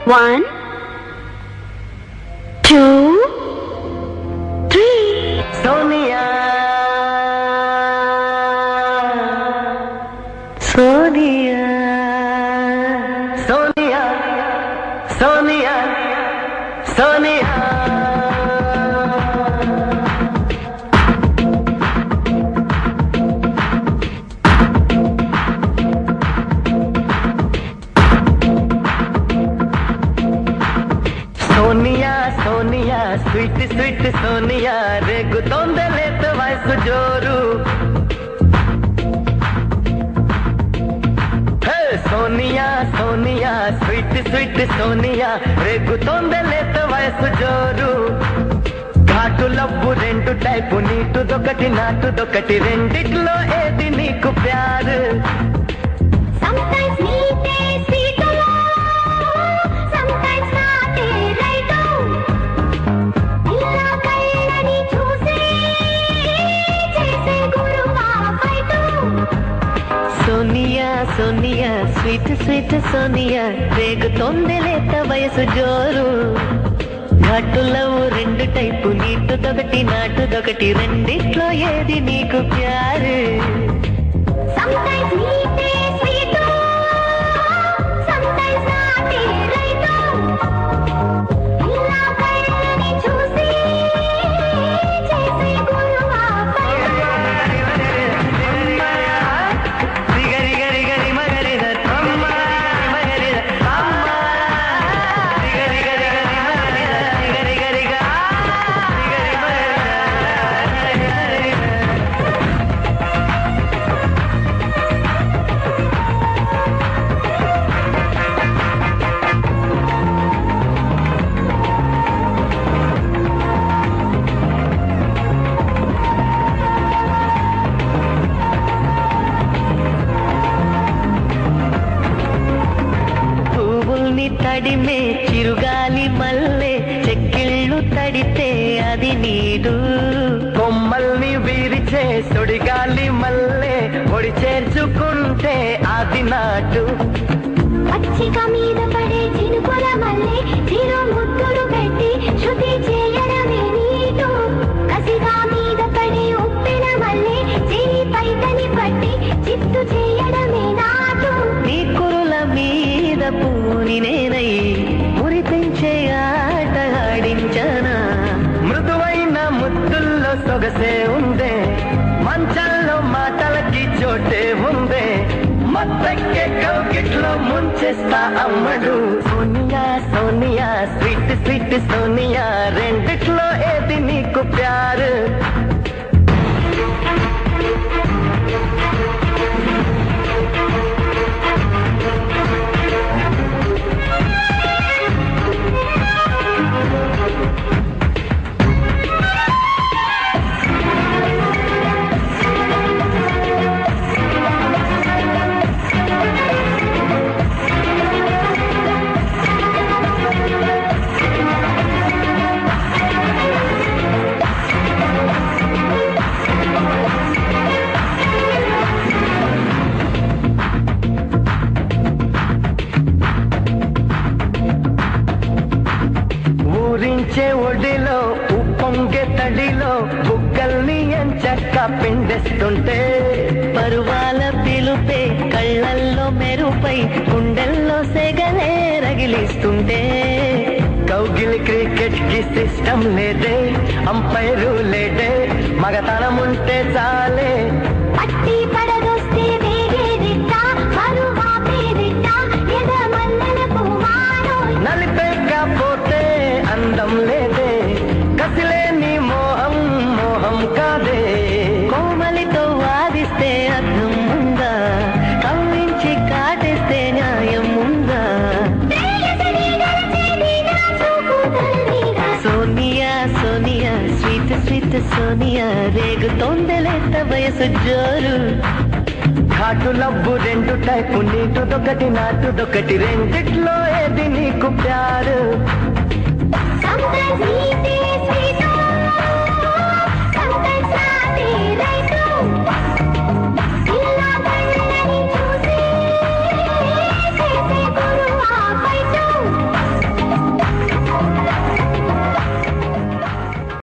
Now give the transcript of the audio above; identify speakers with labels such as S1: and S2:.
S1: 1 2 3
S2: Sonia Sonia Sonia Sonia Sonia Sonia Sonia sweet sweet Sonia रेगुतोंदे लेत वयसु जोरू हे Sonia Sonia sweet sweet Sonia रेगुतोंदे लेत वयसु जोरू घाटु लव्వు రెండు టైపు నీటుదొకటి నాటుదొకటి రెండిట్లో ఏది నీకు ప్యారు
S1: sometimes నీటే sweet sometimes నాటే right ఇలా కళ్ళని చూసి చేసే గురువా fight
S2: Sonia Sonia sweet sweet Sonia రేగుతోంది లేత వయసు జోరు ఘాటు లవ్వు రెండు టైపు నీటుదొకటి నాటుదొకటి రెండిట్లో ఏది నీకు ప్యారు
S1: sometimes నీటే sweet sometimes నాటే right ఇలా కళ్ళని చూసి చేసే గురువా ఫైట్
S2: తడిమే చిరుగాలి మల్లె చెక్కిళ్ళు తడితే అది నీడు కొమ్మల్ని విరిచే సుడిగాలి మల్లె ఒడి చేర్చుకుంటే అది నాటు
S1: పచ్చిక మీద పడే చినుకుల మల్లె చిరు ముద్దులు పెట్టి శృతి చేయడమే నీటు కసిగా మీద పడే ఉప్పెన మల్లె చేయి పైటని పట్టి చిత్తు చేయడమే నాటు
S2: నీ కురుల మీద పూని నేనై మురి పెంచే ఆట ఆడించనా మృదువైన ముద్దుల్లో సొగసే ఉందే మంచంలో మాటలకి చోటే ఉందే మత్తెక్కే కౌగిట్లో ముంచేస్తా అమ్మడు సోనియా సోనియా స్వీట్ స్వీట్ సోనియా రెండిట్లో ఏది నీకు ప్యారు ఒడిలో ఉప్పొంగే తడిలో బుగ్గల్ని ఎంచక్క పిండేస్తుంటే పరువాల పిలుపే కళ్ళల్లో మెరుపై గుండెల్లో సెగలే రగిలిస్తుంటే కౌగిలి క్రికెట్ కి సిస్టం లేదే అంపైరు లేదే మగతనముంటే చాలే
S1: పట్టి పడదొస్తే వేగేదిట్ట మరువా పేదిట్ట ఎద మల్లెల పువ్వానో
S2: నలిపేకపోతే అందం లేదే కసిలేని మోహం మోహం కాదే కోమలితో వాదిస్తే అర్థం ఉందా కవ్వించి కాటేస్తే న్యాయం ఉందా సోనియా సోనియా స్వీట్ స్వీట్ సోనియా రేగుతోంది లేత వయసు జోరు ఘాటు లవ్వు రెండు టైపు నీటుదొకటి నాటుదొకటి రెండిట్లో ఏది నీకు ప్యారు